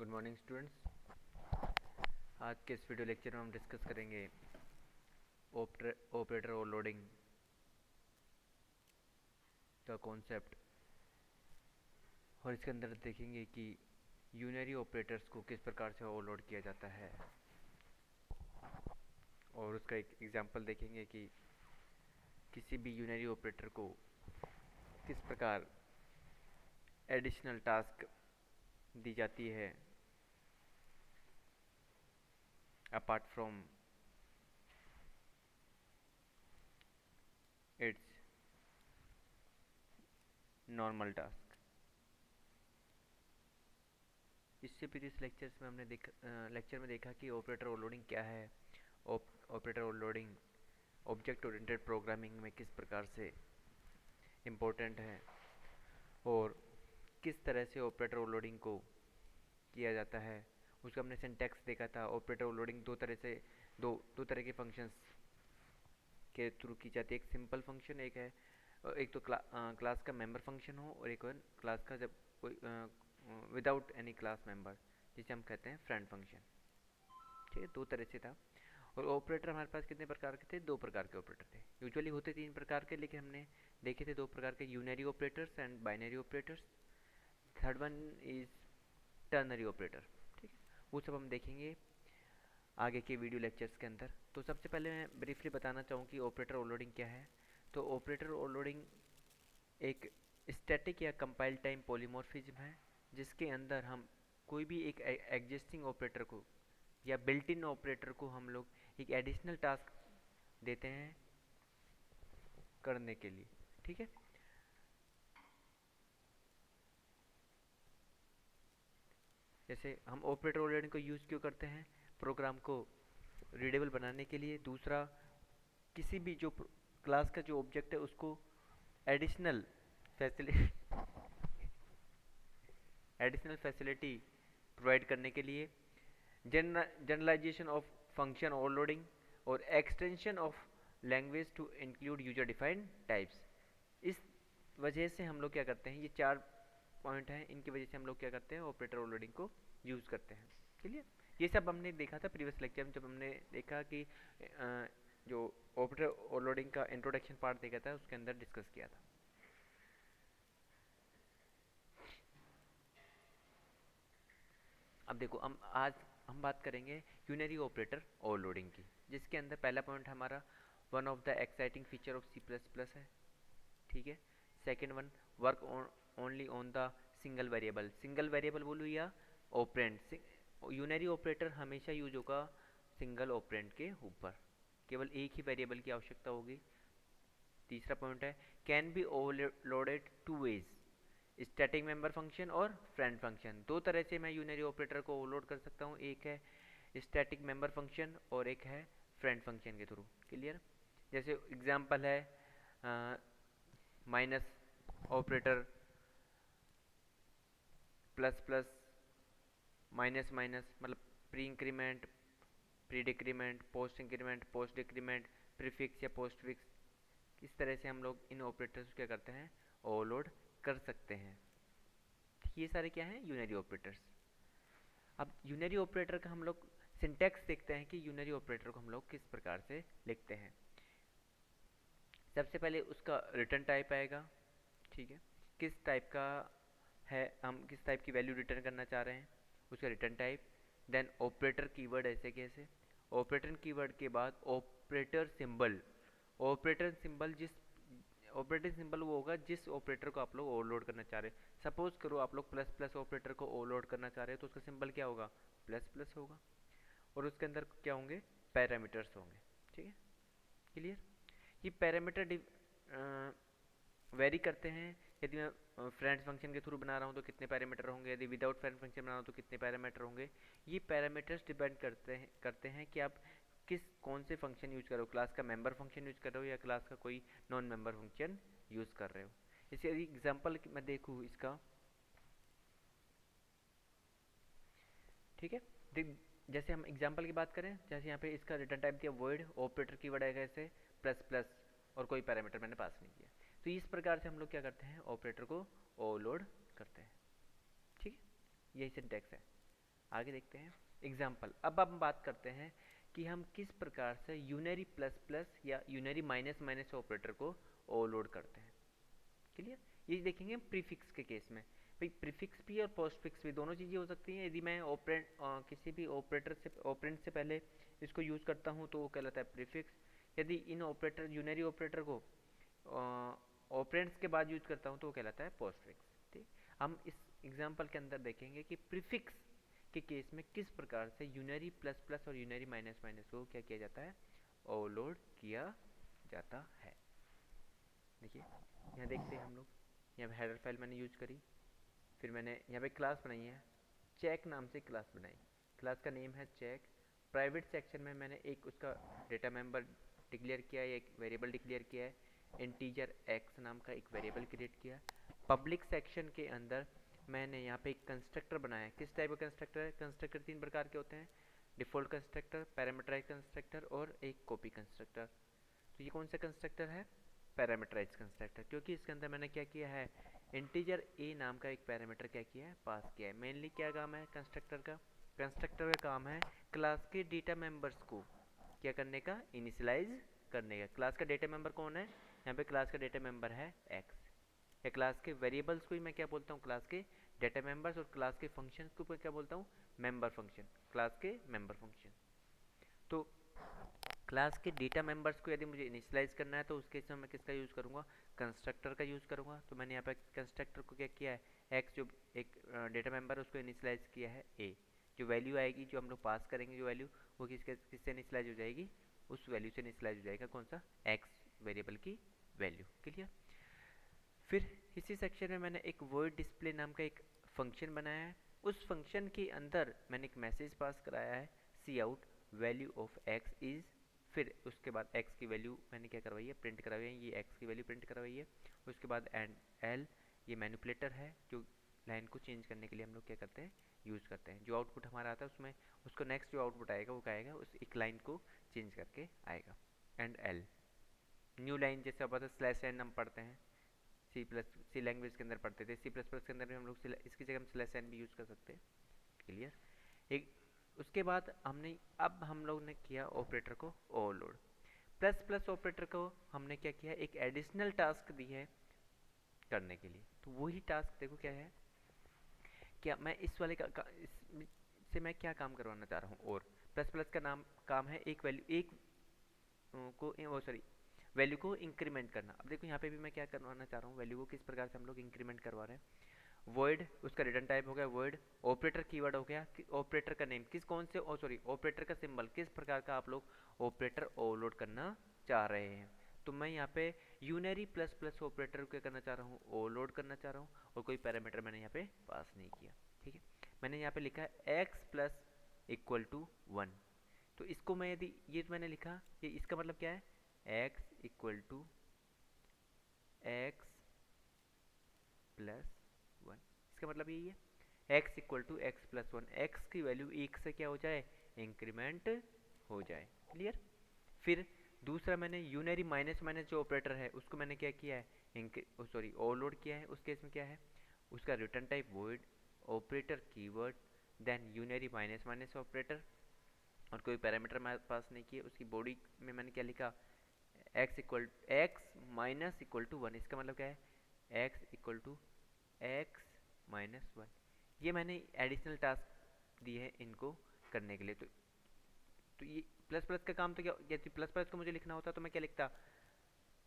Good morning students. आज के इस वीडियो लेक्चर में हम डिस्कस करेंगे ऑपरेटर ओवरलोडिंग का कॉन्सेप्ट, और इसके अंदर देखेंगे कि यूनरी ऑपरेटर्स को किस प्रकार से ओवरलोड किया जाता है, और उसका एक एग्जांपल देखेंगे कि किसी भी यूनरी ऑपरेटर को किस प्रकार एडिशनल टास्क दी जाती है apart from its normal task. इससे प्रीवियस लेक्चर्स में हमने लेक्चर में देखा कि ऑपरेटर ओवरलोडिंग क्या है, operator overloading object oriented programming में किस प्रकार से इम्पोर्टेंट है, और किस तरह से ऑपरेटर ओवरलोडिंग को किया जाता है। उसका हमने सिंटैक्स देखा था। ऑपरेटर ओवरलोडिंग दो तरह के फंक्शंस के थ्रू की जाती है। एक सिंपल फंक्शन एक है, एक तो क्लास का मेंबर फंक्शन हो, और एक क्लास का जब कोई विदाउट एनी क्लास मेंबर, जिसे हम कहते हैं फ्रेंड फंक्शन। ठीक है, दो तरह से था। और ऑपरेटर हमारे पास कितने प्रकार के थे? दो प्रकार के ऑपरेटर थे। यूजुअली होते तीन प्रकार के, लेकिन हमने देखे थे दो प्रकार के, unary operators and binary operators. Third one is ternary operator. ठीक है, वो सब हम देखेंगे आगे के वीडियो लेक्चर्स के अंदर। तो सबसे पहले मैं ब्रीफली बताना चाहूँ कि ऑपरेटर ओवरलोडिंग क्या है। तो ऑपरेटर ओवरलोडिंग एक स्टैटिक या कंपाइल टाइम पॉलीमॉर्फिज्म है, जिसके अंदर हम कोई भी एक एग्जिस्टिंग ऑपरेटर को या बिल्ट इन ऑपरेटर को हम लोग एक एडिशनल टास्क देते हैं करने के लिए। ठीक है, जैसे हम ऑपरेटर ओवरलोडिंग को यूज़ क्यों करते हैं? प्रोग्राम को रीडेबल बनाने के लिए। दूसरा, किसी भी जो क्लास का जो ऑब्जेक्ट है उसको additional facility additional facility provide करने के लिए। जनरलाइजेशन ऑफ फंक्शन ओवरलोडिंग, और extension of language to include user defined types. इस वजह से हम लोग क्या करते हैं, ये चार पॉइंट हैं, इनकी वजह से हम लोग क्या करते हैं, ऑपरेटर ओवरलोडिंग को यूज़ करते हैं। चलिए, ये सब हमने देखा था प्रीवियस लेक्चर में, जब हमने देखा कि जो ऑपरेटर ओवरलोडिंग का इंट्रोडक्शन पार्ट देखा था, उसके अंदर डिस्कस किया था। अब देखो, आज हम बात करेंगे यूनरी ऑपरेटर ओवरलोडिंग की, जिसके अंदर पहला पॉइंट हमारा one of the exciting feature of C plus plus है। ठीक है, second one, work only on the single variable. Single variable बोलूँ या ऑपरेंड, यूनरी ऑपरेटर हमेशा यूज होगा सिंगल ऑपरेंड के ऊपर, केवल एक ही वेरिएबल की आवश्यकता होगी। तीसरा पॉइंट है, can be overloaded two ways, static member function और फ्रेंड फंक्शन। दो तरह से मैं यूनरी ऑपरेटर को ओवरलोड कर सकता हूँ, एक है स्टैटिक मेंबर फंक्शन और एक है फ्रेंड फंक्शन के थ्रू। क्लियर? जैसे एग्जांपल है minus operator, plus plus, minus minus, मतलब pre increment, pre decrement, post increment, post decrement, prefix या पोस्ट फिक्स। इस तरह से हम लोग इन ऑपरेटर्स क्या करते हैं, ओवरलोड कर सकते हैं। ये सारे क्या हैं, यूनरी ऑपरेटर्स। अब यूनरी ऑपरेटर का हम लोग सिंटैक्स देखते हैं कि यूनरी ऑपरेटर को हम लोग किस प्रकार से लिखते हैं। सबसे पहले उसका रिटर्न टाइप आएगा। ठीक है, किस टाइप का है, हम किस टाइप की वैल्यू रिटर्न करना चाह रहे हैं, उसका return type. Then operator keyword, ऐसे कैसे, ऑपरेटर कीवर्ड के बाद operator symbol. Operator symbol operator symbol वो होगा जिस ऑपरेटर को आप लोग ओवरलोड करना चाह रहे हैं। सपोज करो आप लोग प्लस प्लस ऑपरेटर को ओवरलोड करना चाह रहे हैं, तो उसका सिंबल क्या होगा, प्लस प्लस होगा, और उसके अंदर क्या होंगे, पैरामीटर्स होंगे। ठीक है, क्लियर? ये पैरामीटर वेरी करते हैं। यदि मैं फ्रेंड्स फंक्शन के थ्रू बना रहा हूँ तो कितने पैरामीटर होंगे, यदि विदाउट फ्रेंड फंक्शन बना रहा हूँ तो कितने पैरामीटर होंगे। ये पैरामीटर्स डिपेंड करते हैं कि आप कौन से फंक्शन यूज कर रहे हो, क्लास का मेंबर फंक्शन यूज कर रहे हो या क्लास का कोई नॉन मेंबर फंक्शन यूज कर रहे हो। इसे यदि एग्जाम्पल मैं देखूँ इसका, ठीक है, जैसे हम एग्जाम्पल की बात करें, जैसे यहाँ पे इसका रिटर्न टाइप दिया वॉइड, ऑपरेटर की वर्ड आएगा ऐसे प्लस प्लस, और कोई पैरामीटर मैंने पास नहीं किया। तो इस प्रकार से हम लोग क्या करते हैं, ऑपरेटर को ओवरलोड करते हैं। ठीक है, यही सिंटैक्स है। आगे देखते हैं एग्जाम्पल। अब हम बात करते हैं कि हम किस प्रकार से यूनरी प्लस प्लस या यूनरी माइनस माइनस ऑपरेटर को ओवरलोड करते हैं। क्लियर? ये देखेंगे हम प्रीफिक्स के केस में। भाई प्रीफिक्स भी और पोस्टफिक्स भी दोनों चीज़ें हो सकती हैं। यदि मैं ऑपरेंड किसी भी ऑपरेटर से ऑपरेंड से पहले इसको यूज़ करता हूँ तो वो कहलाता है प्रीफिक्स। यदि इन ऑपरेटर यूनरी ऑपरेटर को ऑपरेंड्स के बाद यूज करता हूँ तो वो कहलाता है पोस्टफिक्स। ठीक, हम इस एग्जाम्पल के अंदर देखेंगे कि प्रीफिक्स के केस में किस प्रकार से यूनरी प्लस प्लस और यूनरी माइनस माइनस को क्या किया जाता है, ओवरलोड किया जाता है। देखिए यहाँ देखते हैं हम लोग, यहाँ हेडर फाइल मैंने यूज करी, फिर मैंने यहाँ पे क्लास बनाई है, चेक नाम से क्लास बनाई, क्लास का नेम है चेक। प्राइवेट सेक्शन में मैंने एक उसका डेटा मेंबर डिक्लेयर किया है, एक वेरिएबल डिक्लेयर किया है, इंटीजर एक्स नाम का एक वेरिएबल क्रिएट किया। पब्लिक सेक्शन के अंदर मैंने यहाँ पे एक कंस्ट्रक्टर बनाया है। किस टाइप का कंस्ट्रक्टर है? कंस्ट्रक्टर तीन प्रकार के होते हैं, डिफ़ॉल्ट कंस्ट्रक्टर, पैरामीटराइज कंस्ट्रक्टर और एक कॉपी कंस्ट्रक्टर। तो ये कौन सा कंस्ट्रक्टर है? पैरामीटराइज कंस्ट्रक्टर, क्योंकि इसके अंदर मैंने क्या किया है, इंटीजर ए नाम का एक पैरामीटर क्या किया है, पास किया है। मेनली क्या काम है कंस्ट्रक्टर का? कंस्ट्रक्टर का काम है क्लास के डेटा मेंबर्स को क्या करने का, इनिशियलाइज करने का। क्लास का डेटा मेंबर कौन है? यहाँ पे क्लास का डेटा मेंबर है एक्स। या क्लास के वेरिएबल्स को ही मैं क्या बोलता हूँ, क्लास के डेटा मेंबर्स, और क्लास के फंक्शंस को क्या बोलता हूँ, मेंबर फंक्शन, क्लास के मेंबर फंक्शन। तो क्लास के डेटा मेंबर्स को यदि मुझे इनिशियलाइज करना है तो उसके समय मैं किसका यूज़ करूँगा, कंस्ट्रक्टर का यूज़ करूँगा। तो मैंने यहाँ पे कंस्ट्रक्टर को क्या किया है, एक्स जो एक डेटा मेंबर है उसको इनिशियलाइज किया है ए। जो वैल्यू आएगी, जो हम लोग पास करेंगे जो वैल्यू, वो किससे इनिशियलाइज हो जाएगी, उस वैल्यू से इनिशियलाइज हो जाएगा। कौन सा? एक्स वेरिएबल की वैल्यू। क्लियर? फिर इसी सेक्शन में मैंने एक वर्ड डिस्प्ले नाम का एक फंक्शन बनाया है। उस फंक्शन के अंदर मैंने एक मैसेज पास कराया है, C out value of X is. फिर उसके बाद एक्स की वैल्यू मैंने क्या करवाई है, प्रिंट करवाई है, ये एक्स की वैल्यू प्रिंट करवाई है। उसके बाद एंड एल, ये मैनिपुलेटर है जो लाइन को चेंज करने के लिए हम लोग क्या करते हैं, यूज़ करते हैं। जो आउटपुट हमारा आता है उसमें उसको नेक्स्ट जो आउटपुट आएगा वो क्या आएगा, उस एक लाइन को चेंज करके आएगा। एंड एल न्यू लाइन, जैसे अब स्लैश एन हम पढ़ते हैं, सी लैंग्वेज के अंदर पढ़ते थे, सी प्लस प्लस के अंदर भी हम लोग इसकी जगह हम स्लैश एन भी यूज़ कर सकते हैं। क्लियर? एक उसके बाद हमने, अब हम लोग ने किया ऑपरेटर को ओवरलोड। प्लस प्लस ऑपरेटर को हमने क्या किया, एक एडिशनल टास्क दी है करने के लिए। तो वही टास्क देखो क्या है, क्या मैं इस वाले इससे मैं क्या काम करवाना चाह रहा हूँ। और प्लस प्लस का नाम काम है एक वैल्यू, एक को वो सॉरी वैल्यू को इंक्रीमेंट करना। अब देखो यहाँ पे भी मैं क्या करवाना चाह रहा हूँ, वैल्यू को किस प्रकार से हम लोग इंक्रीमेंट करवा रहे हैं। वर्ड, उसका रिटर्न टाइप हो गया वर्ड, ऑपरेटर कीवर्ड हो गया, ऑपरेटर का नेम किस कौन से सॉरी ऑपरेटर का सिंबल किस प्रकार का आप लोग ऑपरेटर ओवरलोड करना चाह रहे हैं। तो मैं यहाँ पे यूनरी प्लस प्लस ऑपरेटर क्या करना चाह रहा हूँ, ओवरलोड करना चाह रहा हूँ, और कोई पैरामीटर मैंने यहाँ पे पास नहीं किया। ठीक है, मैंने यहाँ पे लिखा है एक्स प्लस इक्वल टू 1। तो इसको मैं यदि ये मैंने लिखा, ये इसका मतलब क्या है, X equal to X plus 1। इसका मतलब यही है, x equal to X plus 1, X की वैल्यू एक से क्या हो जाए, इंक्रीमेंट हो जाए। क्लियर? फिर दूसरा मैंने यूनरी माइनस माइनस जो ऑपरेटर है उसको मैंने क्या किया है, सॉरी ओवरलोड किया है। उस केस में क्या है, उसका return type void, operator keyword, then unary minus minus operator, और कोई पैरामीटर मैं पास नहीं किया। उसकी बॉडी में मैंने क्या लिखा, एक्स माइनस इक्वल टू 1। इसका मतलब क्या है, X equal to X minus 1। ये मैंने एडिशनल टास्क दिए हैं इनको करने के लिए। तो ये प्लस प्लस का काम तो क्या, यदि प्लस प्लस को मुझे लिखना होता तो मैं क्या लिखता,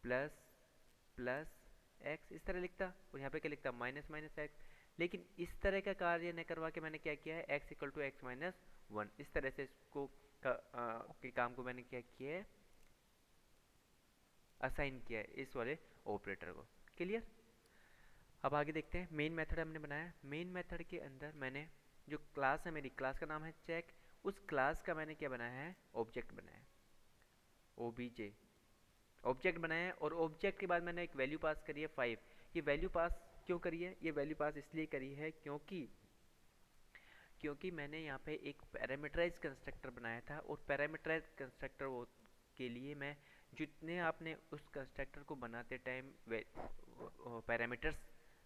प्लस प्लस एक्स इस तरह लिखता, और यहाँ पे क्या लिखता, माइनस माइनस एक्स। लेकिन इस तरह का कार्य न करवा के मैंने क्या किया है, X equal to X minus 1, इस तरह से इसको के काम को मैंने क्या किया है, असाइन किया है इस वाले ऑपरेटर को। क्लियर? अब आगे देखते हैं, मेन मेथड हमने बनाया। मेन मेथड के अंदर मैंने जो क्लास है, मेरी क्लास का नाम है चेक, उस क्लास का मैंने क्या बनाया है, ऑब्जेक्ट बनाया है, ओबीजे ऑब्जेक्ट बनाया है। और ऑब्जेक्ट के बाद मैंने एक वैल्यू पास करी है 5। ये वैल्यू पास क्यों करी है, ये वैल्यू पास इसलिए करी है क्योंकि मैंने यहाँ पे एक पैरामीटराइज कंस्ट्रक्टर बनाया था, और पैरामीटराइज कंस्ट्रक्टर के लिए मैं जितने आपने उस कंस्ट्रक्टर को बनाते टाइम पैरामीटर्स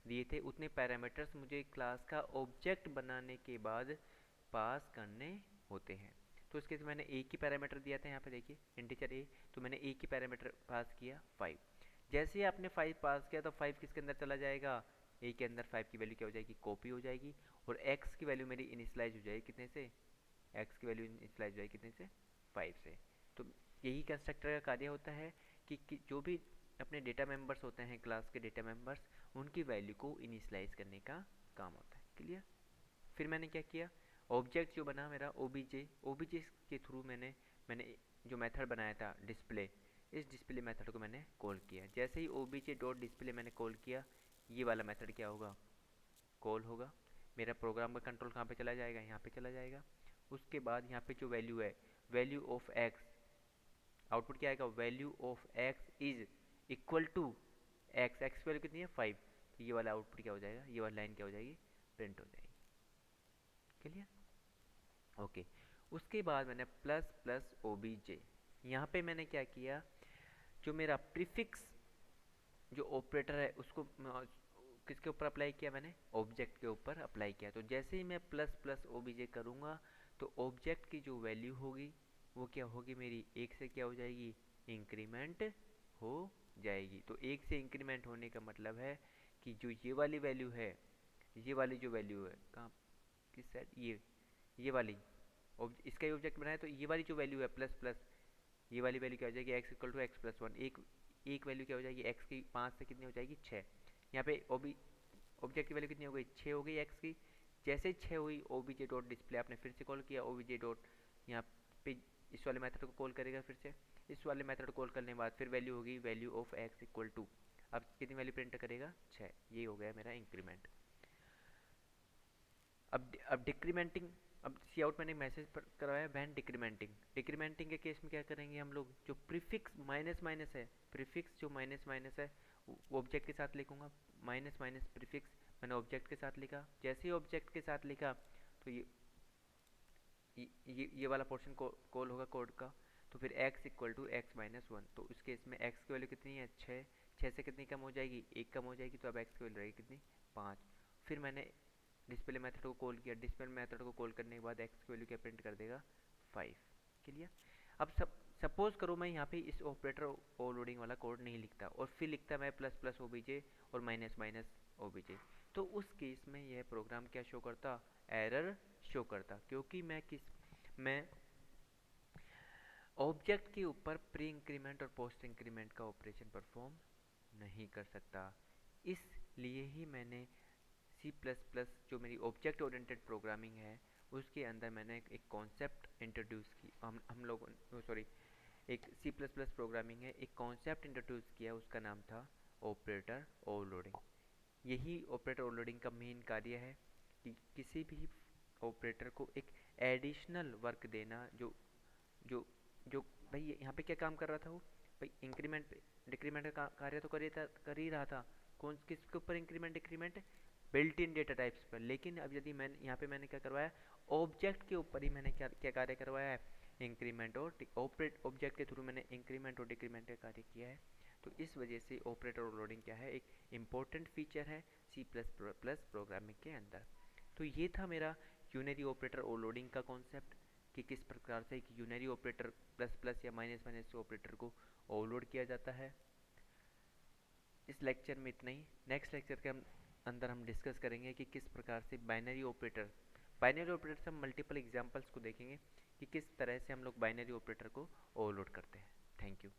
दिए थे, उतने पैरामीटर्स मुझे क्लास का ऑब्जेक्ट बनाने के बाद पास करने होते हैं। तो इसके लिए मैंने एक ही पैरामीटर दिया था, यहाँ पे देखिए इंटीजर ए, तो मैंने एक ही पैरामीटर पास किया 5। जैसे ही आपने 5 पास किया तो 5 किसके अंदर चला जाएगा, ए के अंदर 5 की वैल्यू क्या हो जाएगी, कॉपी हो जाएगी, और x की वैल्यू मेरी इनिशलाइज हो जाएगी कितने से, x की वैल्यू इनिशलाइज हो जाएगी कितने से, 5 से। तो यही कंस्ट्रक्टर का कार्य होता है कि जो भी अपने डेटा मेंबर्स होते हैं, क्लास के डेटा मेंबर्स, उनकी वैल्यू को इनिशलाइज करने का काम होता है। क्लियर। फिर मैंने क्या किया, ऑब्जेक्ट जो बना मेरा ओबीजे के थ्रू मैंने जो मेथड बनाया था डिस्प्ले, इस डिस्प्ले मेथड को मैंने कॉल किया। जैसे ही ओबीजे डॉट डिस्प्ले मैंने कॉल किया, ये वाला मेथड क्या होगा, कॉल होगा। मेरा प्रोग्राम का कंट्रोल कहाँ पे चला जाएगा, यहाँ पे चला जाएगा। उसके बाद यहाँ पे जो वैल्यू है, वैल्यू ऑफ एक्स, आउटपुट क्या आएगा, value of X is equal to X, X की वैल्यू कितनी है 5, तो ये वाला आउटपुट क्या हो जाएगा, ये वाली लाइन क्या हो जाएगी, प्रिंट हो जाएगी। क्लियर। ओके। उसके बाद मैंने प्लस प्लस ओबीजे, यहाँ पे मैंने क्या किया, जो मेरा प्रीफिक्स जो ऑपरेटर है उसको किसके ऊपर अप्लाई किया, मैंने ऑब्जेक्ट के ऊपर अप्लाई किया। तो जैसे ही मैं प्लस प्लस ओबीजे करूँगा तो ऑब्जेक्ट की जो वैल्यू होगी वो क्या होगी, मेरी एक से क्या हो जाएगी, इंक्रीमेंट हो जाएगी। तो एक से इंक्रीमेंट होने का मतलब है कि जो ये वाली वैल्यू है, ये वाली जो वैल्यू है कहाँ, किस साइड, ये वाली इसका ही ऑब्जेक्ट बनाया, तो ये वाली जो वैल्यू है प्लस प्लस, ये वाली वैल्यू क्या हो जाएगी, x equal to X plus one, एक वैल्यू क्या हो जाएगी x की, 5 से कितनी हो जाएगी 6। यहाँ पे ऑब्जेक्ट की वैल्यू कितनी हो गई, 6 हो गई x की। जैसे ही 6 हुई, ओबीजे डॉट डिस्प्ले आपने फिर से कॉल किया, ओबीजे डॉट यहाँ पे इस वाले मेथड को कॉल करेगा फिर से, इस वाले मेथड को कॉल करने के बाद फिर वैल्यू होगी value of x equal to, अब कितनी वैल्यू प्रिंट करेगा 6। ये हो गया मेरा इंक्रीमेंट। अब डिक्रीमेंटिंग, अब सी आउट मैंने मैसेज पर करवाया वैन डिक्रीमेंटिंग के केस में क्या करेंगे हम लोग, जो प्रीफिक्स माइनस माइनस है, प्रीफिक्स जो माइनस माइनस है वो ऑब्जेक्ट के साथ लिखूंगा, माइनस माइनस प्रीफिक्स मैंने ऑब्जेक्ट के साथ लिखा। जैसे ही ऑब्जेक्ट के साथ लिखा तो ये वाला पोर्शन कॉल होगा कोड का। तो फिर x equal to X minus one, तो इस केस में x की वैल्यू कितनी है 6, 6 से कितनी कम हो जाएगी, एक कम हो जाएगी, तो अब x की वैल्यू रहेगी कितनी 5। फिर मैंने डिस्प्ले मेथड को कॉल किया, डिस्प्ले मेथड को कॉल करने के बाद x की वैल्यू क्या प्रिंट कर देगा 5। क्लियर। अब सपोज करो मैं यहाँ पे इस ऑपरेटर ओवरलोडिंग वाला कोड नहीं लिखता और फिर लिखता मैं प्लस प्लस ओबीजे और माइनस माइनस ओबीजे, तो उस केस में यह प्रोग्राम क्या शो करता, एरर शो करता, क्योंकि मैं ऑब्जेक्ट के ऊपर प्री इंक्रीमेंट और पोस्ट इंक्रीमेंट का ऑपरेशन परफॉर्म नहीं कर सकता। इसलिए ही मैंने सी प्लस प्लस जो मेरी ऑब्जेक्ट ओरिएंटेड प्रोग्रामिंग है उसके अंदर मैंने एक कॉन्सेप्ट इंट्रोड्यूस की, हम लोग सॉरी, एक सी प्लस प्लस प्रोग्रामिंग है, एक कॉन्सेप्ट इंट्रोड्यूस किया, उसका नाम था ऑपरेटर ओवरलोडिंग। यही ऑपरेटर ओवरलोडिंग का मेन कार्य है कि किसी भी ऑपरेटर को एक एडिशनल वर्क देना, जो जो जो भाई यहाँ पे क्या काम कर रहा था वो, भाई इंक्रीमेंट डिक्रीमेंट का कार्य तो कर ही रहा था। कौन किसके ऊपर increment decrement, built in data types पर। लेकिन अब यदि मैं यहाँ पे मैंने क्या करवाया, ऑब्जेक्ट के ऊपर ही मैंने क्या क्या कार्य करवाया है, इंक्रीमेंट और ऑपरेट ऑब्जेक्ट के थ्रू मैंने इंक्रीमेंट और डिक्रीमेंट का कार्य किया है। तो इस वजह से ऑपरेटर ओवरलोडिंग क्या है, एक इम्पोर्टेंट फीचर है सी प्लस प्लस प्रोग्रामिंग के अंदर। तो ये था मेरा यूनरी ऑपरेटर ओवरलोडिंग का कॉन्सेप्ट, कि किस प्रकार से एक यूनरी ऑपरेटर प्लस प्लस या माइनस माइनस ऑपरेटर को ओवरलोड किया जाता है। इस लेक्चर में इतना ही। नेक्स्ट लेक्चर के अंदर हम डिस्कस करेंगे कि किस प्रकार से बाइनरी ऑपरेटर से हम मल्टीपल एग्जांपल्स को देखेंगे कि किस तरह से हम लोग बाइनरी ऑपरेटर को ओवरलोड करते हैं। Thank you.